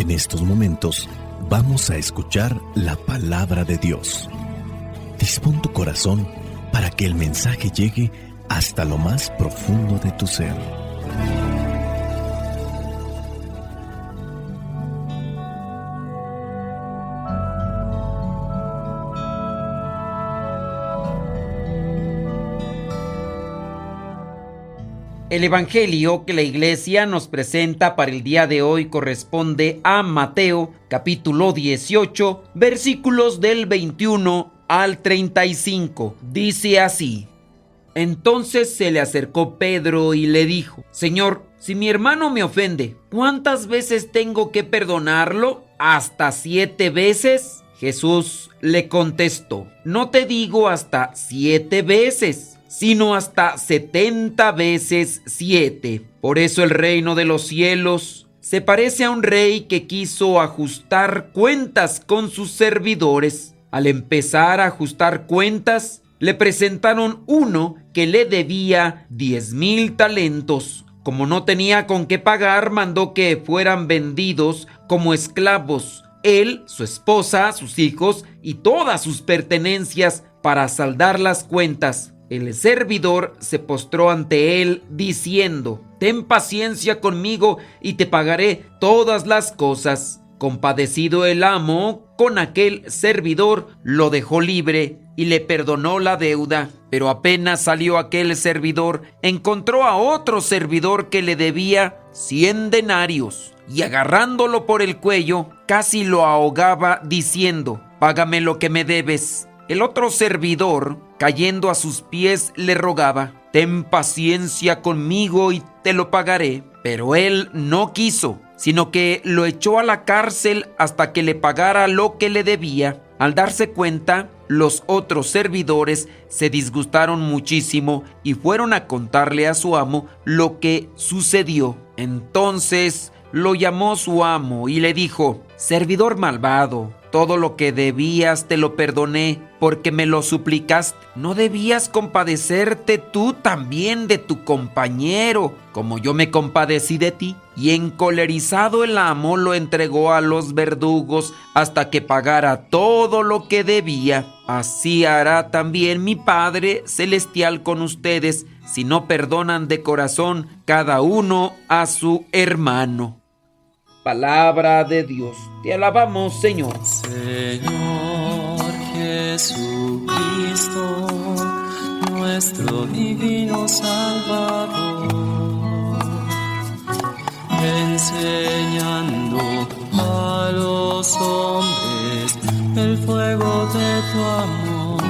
En estos momentos vamos a escuchar la palabra de Dios. Dispón tu corazón para que el mensaje llegue hasta lo más profundo de tu ser. El Evangelio que la Iglesia nos presenta para el día de hoy corresponde a Mateo, capítulo 18, versículos del 21 al 35. Dice así: Entonces se le acercó Pedro y le dijo: Señor, si mi hermano me ofende, ¿cuántas veces tengo que perdonarlo? ¿Hasta 7 veces? Jesús le contestó: No te digo hasta 7 veces, sino hasta 70 veces 7. Por eso el reino de los cielos se parece a un rey que quiso ajustar cuentas con sus servidores. Al empezar a ajustar cuentas, le presentaron uno que le debía 10,000 talentos. Como no tenía con qué pagar, mandó que fueran vendidos como esclavos, él, su esposa, sus hijos y todas sus pertenencias para saldar las cuentas. El servidor se postró ante él diciendo: Ten paciencia conmigo y te pagaré todas las cosas. Compadecido el amo con aquel servidor, lo dejó libre y le perdonó la deuda. Pero apenas salió aquel servidor, encontró a otro servidor que le debía 100 denarios y agarrándolo por el cuello, casi lo ahogaba diciendo: Págame lo que me debes. El otro servidor, cayendo a sus pies, le rogaba: Ten paciencia conmigo y te lo pagaré. Pero él no quiso, sino que lo echó a la cárcel hasta que le pagara lo que le debía. Al darse cuenta, los otros servidores se disgustaron muchísimo y fueron a contarle a su amo lo que sucedió. Entonces lo llamó su amo y le dijo: Servidor malvado, todo lo que debías te lo perdoné porque me lo suplicaste. ¿No debías compadecerte tú también de tu compañero, como yo me compadecí de ti? Y encolerizado el amo lo entregó a los verdugos hasta que pagara todo lo que debía. Así hará también mi Padre Celestial con ustedes, si no perdonan de corazón cada uno a su hermano. Palabra de Dios. Te alabamos, Señor. Señor Jesucristo, nuestro divino Salvador, enseñando a los hombres el fuego de tu amor.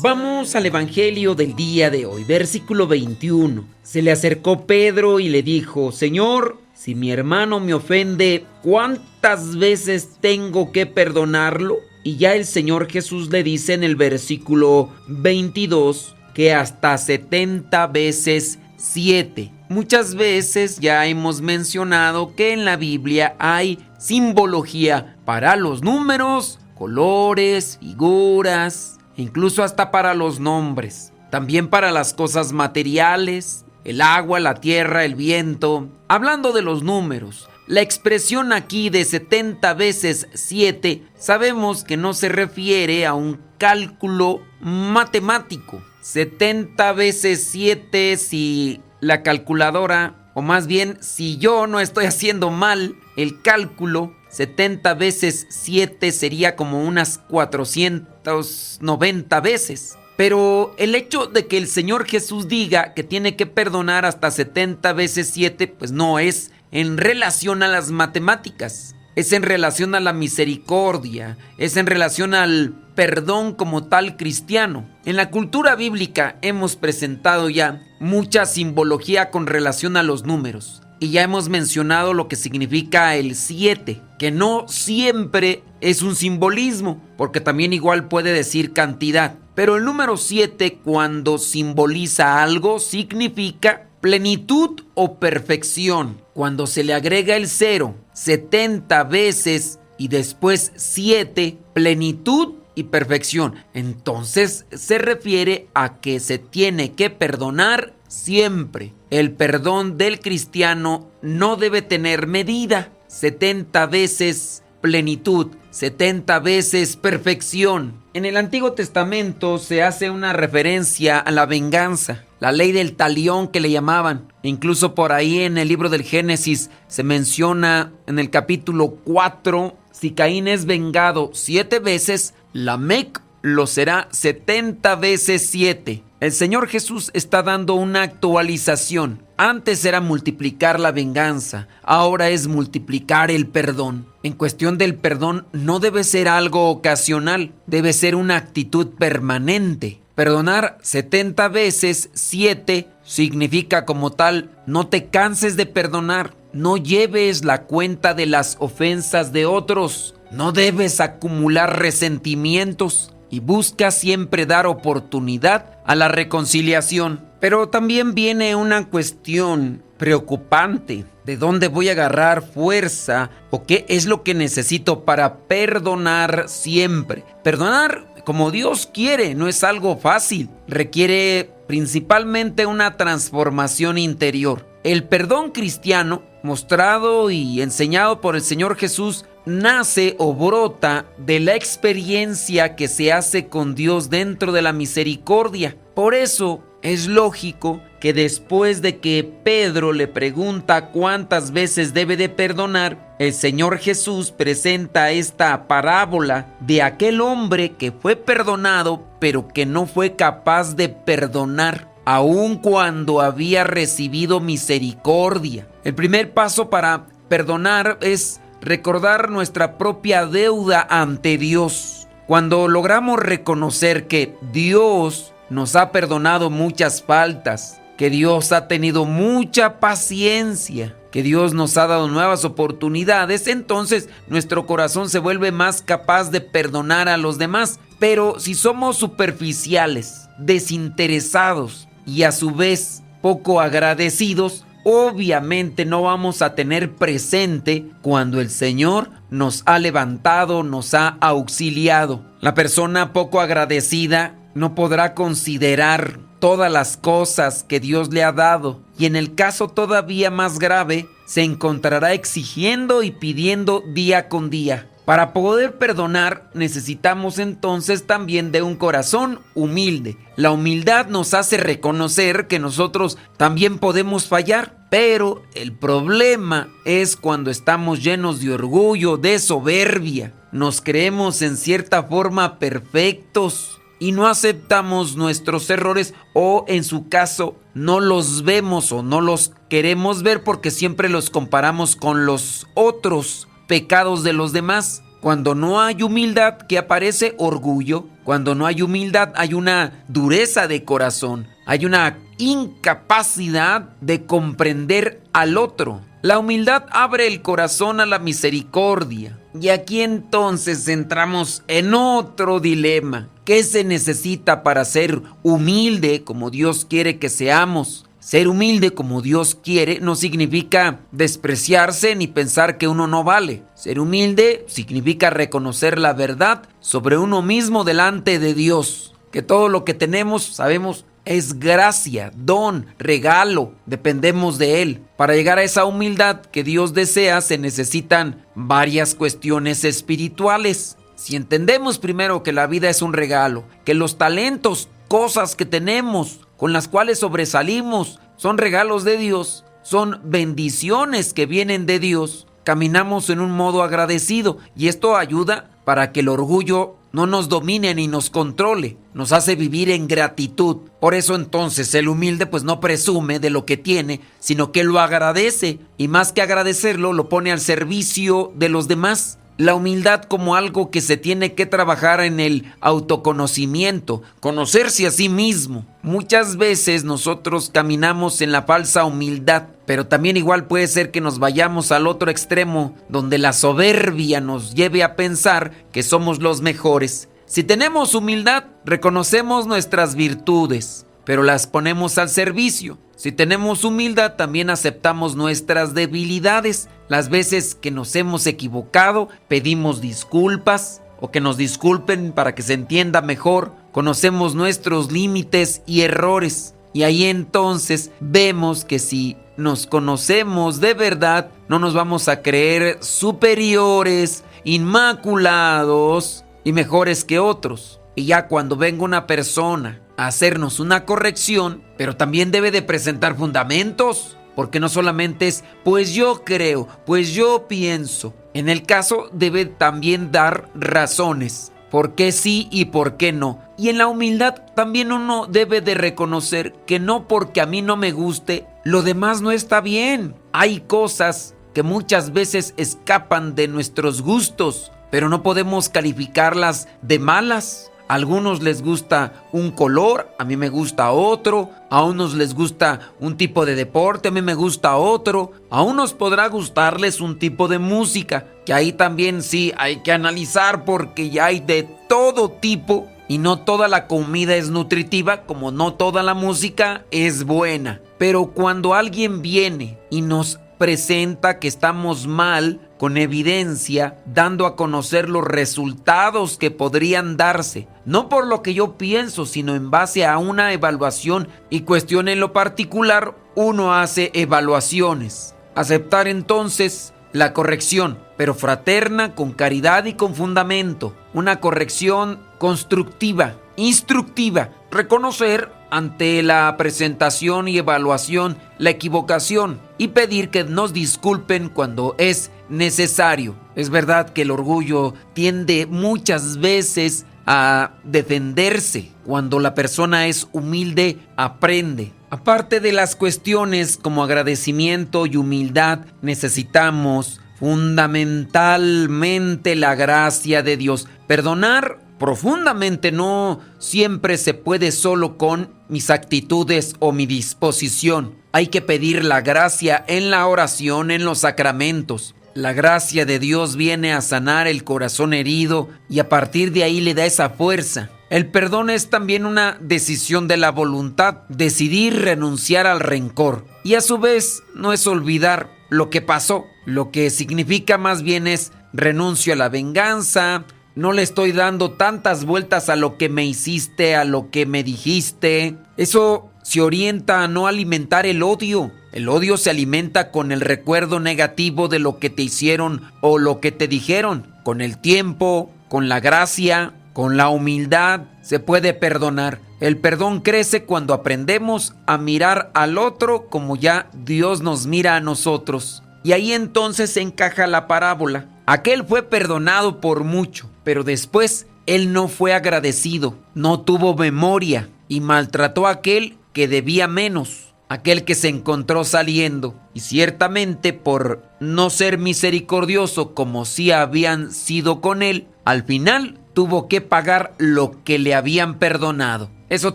Vamos al Evangelio del día de hoy, versículo 21. Se le acercó Pedro y le dijo: Señor, si mi hermano me ofende, ¿cuántas veces tengo que perdonarlo? Y ya el Señor Jesús le dice en el versículo 22 que hasta 70 veces 7. Muchas veces ya hemos mencionado que en la Biblia hay simbología para los números, colores, figuras, incluso hasta para los nombres. También para las cosas materiales, el agua, la tierra, el viento. Hablando de los números, la expresión aquí de 70 veces 7, sabemos que no se refiere a un cálculo matemático. 70 veces 7, si la calculadora, o más bien si yo no estoy haciendo mal el cálculo, 70 veces 7 sería como unas 490 veces. Pero el hecho de que el Señor Jesús diga que tiene que perdonar hasta 70 veces 7, pues no es en relación a las matemáticas. Es en relación a la misericordia, es en relación al perdón como tal cristiano. En la cultura bíblica hemos presentado ya mucha simbología con relación a los números. Y ya hemos mencionado lo que significa el 7, que no siempre es un simbolismo, porque también igual puede decir cantidad. Pero el número 7, cuando simboliza algo, significa plenitud o perfección. Cuando se le agrega el 0 70 veces y después 7, plenitud y perfección. Entonces se refiere a que se tiene que perdonar siempre. El perdón del cristiano no debe tener medida, 70 veces plenitud, 70 veces perfección. En el Antiguo Testamento se hace una referencia a la venganza, la ley del talión que le llamaban. Incluso por ahí en el libro del Génesis se menciona en el capítulo 4, si Caín es vengado 7 veces, Lamec lo será 70 veces 7. El Señor Jesús está dando una actualización. Antes era multiplicar la venganza, ahora es multiplicar el perdón. En cuestión del perdón no debe ser algo ocasional, debe ser una actitud permanente. Perdonar 70 veces 7 significa como tal, no te canses de perdonar, no lleves la cuenta de las ofensas de otros, no debes acumular resentimientos y busca siempre dar oportunidad a la reconciliación. Pero también viene una cuestión preocupante. ¿De dónde voy a agarrar fuerza o qué es lo que necesito para perdonar siempre? Perdonar como Dios quiere no es algo fácil. Requiere principalmente una transformación interior. El perdón cristiano, mostrado y enseñado por el Señor Jesús, nace o brota de la experiencia que se hace con Dios dentro de la misericordia. Por eso es lógico que después de que Pedro le pregunta cuántas veces debe de perdonar, el Señor Jesús presenta esta parábola de aquel hombre que fue perdonado, pero que no fue capaz de perdonar, aun cuando había recibido misericordia. El primer paso para perdonar es recordar nuestra propia deuda ante Dios. Cuando logramos reconocer que Dios nos ha perdonado muchas faltas, que Dios ha tenido mucha paciencia, que Dios nos ha dado nuevas oportunidades, entonces nuestro corazón se vuelve más capaz de perdonar a los demás. Pero si somos superficiales, desinteresados y a su vez poco agradecidos, obviamente no vamos a tener presente cuando el Señor nos ha levantado, nos ha auxiliado. La persona poco agradecida no podrá considerar todas las cosas que Dios le ha dado, y en el caso todavía más grave, se encontrará exigiendo y pidiendo día con día. Para poder perdonar, necesitamos entonces también de un corazón humilde. La humildad nos hace reconocer que nosotros también podemos fallar, pero el problema es cuando estamos llenos de orgullo, de soberbia. Nos creemos en cierta forma perfectos y no aceptamos nuestros errores, o en su caso no los vemos o no los queremos ver porque siempre los comparamos con los otros pecados de los demás. Cuando no hay humildad, ¿qué aparece? Orgullo. Cuando no hay humildad, hay una dureza de corazón, hay una incapacidad de comprender al otro. La humildad abre el corazón a la misericordia. Y aquí entonces entramos en otro dilema. ¿Qué se necesita para ser humilde como Dios quiere que seamos? Ser humilde como Dios quiere no significa despreciarse ni pensar que uno no vale. Ser humilde significa reconocer la verdad sobre uno mismo delante de Dios. Que todo lo que tenemos, sabemos, es gracia, don, regalo, dependemos de Él. Para llegar a esa humildad que Dios desea se necesitan varias cuestiones espirituales. Si entendemos primero que la vida es un regalo, que los talentos, cosas que tenemos, con las cuales sobresalimos, son regalos de Dios, son bendiciones que vienen de Dios, caminamos en un modo agradecido y esto ayuda para que el orgullo no nos domine ni nos controle, nos hace vivir en gratitud. Por eso entonces el humilde pues no presume de lo que tiene, sino que lo agradece y más que agradecerlo lo pone al servicio de los demás. La humildad como algo que se tiene que trabajar en el autoconocimiento, conocerse a sí mismo. Muchas veces nosotros caminamos en la falsa humildad, pero también igual puede ser que nos vayamos al otro extremo, donde la soberbia nos lleve a pensar que somos los mejores. Si tenemos humildad, reconocemos nuestras virtudes, pero las ponemos al servicio. Si tenemos humildad, también aceptamos nuestras debilidades. Las veces que nos hemos equivocado, pedimos disculpas o que nos disculpen para que se entienda mejor. Conocemos nuestros límites y errores. Y ahí entonces vemos que si nos conocemos de verdad, no nos vamos a creer superiores, inmaculados y mejores que otros. Y ya cuando venga una persona a hacernos una corrección, pero también debe de presentar fundamentos, porque no solamente es, pues yo creo, pues yo pienso. En el caso debe también dar razones, por qué sí y por qué no. Y en la humildad también uno debe de reconocer que no porque a mí no me guste, lo demás no está bien. Hay cosas que muchas veces escapan de nuestros gustos, pero no podemos calificarlas de malas. A algunos les gusta un color, a mí me gusta otro. A unos les gusta un tipo de deporte, a mí me gusta otro. A unos podrá gustarles un tipo de música, que ahí también sí hay que analizar porque ya hay de todo tipo. Y no toda la comida es nutritiva, como no toda la música es buena. Pero cuando alguien viene y nos presenta que estamos mal, con evidencia, dando a conocer los resultados que podrían darse, no por lo que yo pienso, sino en base a una evaluación y cuestión en lo particular, uno hace evaluaciones. Aceptar entonces la corrección, pero fraterna, con caridad y con fundamento. Una corrección constructiva, instructiva. Reconocer ante la presentación y evaluación la equivocación y pedir que nos disculpen cuando es necesario. Es verdad que el orgullo tiende muchas veces a defenderse. Cuando la persona es humilde, aprende. Aparte de las cuestiones como agradecimiento y humildad, necesitamos fundamentalmente la gracia de Dios. Perdonar profundamente no siempre se puede solo con mis actitudes o mi disposición. Hay que pedir la gracia en la oración, en los sacramentos. La gracia de Dios viene a sanar el corazón herido y a partir de ahí le da esa fuerza. El perdón es también una decisión de la voluntad, decidir renunciar al rencor. Y a su vez no es olvidar lo que pasó. Lo que significa más bien es renuncio a la venganza. No le estoy dando tantas vueltas a lo que me hiciste, a lo que me dijiste. Eso se orienta a no alimentar el odio. El odio se alimenta con el recuerdo negativo de lo que te hicieron o lo que te dijeron. Con el tiempo, con la gracia, con la humildad, se puede perdonar. El perdón crece cuando aprendemos a mirar al otro como ya Dios nos mira a nosotros. Y ahí entonces encaja la parábola. Aquel fue perdonado por mucho, pero después él no fue agradecido, no tuvo memoria y maltrató a aquel que debía menos, aquel que se encontró saliendo. Y ciertamente por no ser misericordioso como sí habían sido con él, al final tuvo que pagar lo que le habían perdonado. Eso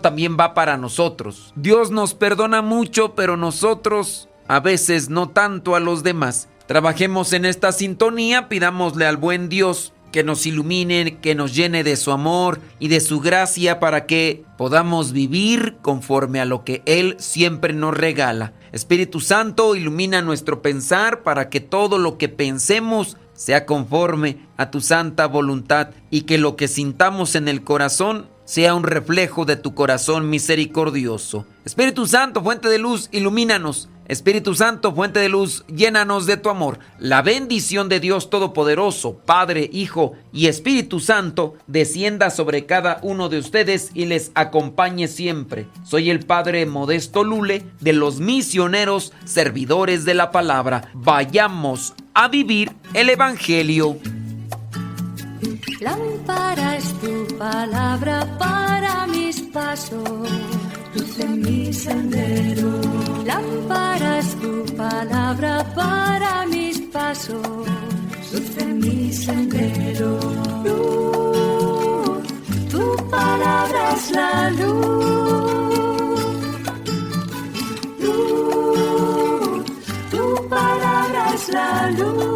también va para nosotros. Dios nos perdona mucho, pero nosotros a veces no tanto a los demás. Trabajemos en esta sintonía, pidámosle al buen Dios que nos ilumine, que nos llene de su amor y de su gracia para que podamos vivir conforme a lo que Él siempre nos regala. Espíritu Santo, ilumina nuestro pensar para que todo lo que pensemos sea conforme a tu santa voluntad y que lo que sintamos en el corazón sea un reflejo de tu corazón misericordioso. Espíritu Santo, fuente de luz, ilumínanos. Espíritu Santo, fuente de luz, llénanos de tu amor. La bendición de Dios Todopoderoso, Padre, Hijo y Espíritu Santo, descienda sobre cada uno de ustedes y les acompañe siempre. Soy el Padre Modesto Lule, de los misioneros servidores de la palabra. Vayamos a vivir el Evangelio. Lámpara es tu palabra para mis pasos, luz en mi sendero. Lámpara es tu palabra para mis pasos, luz en mi sendero. Luz, tu palabra es la luz. Luz, tu palabra es la luz.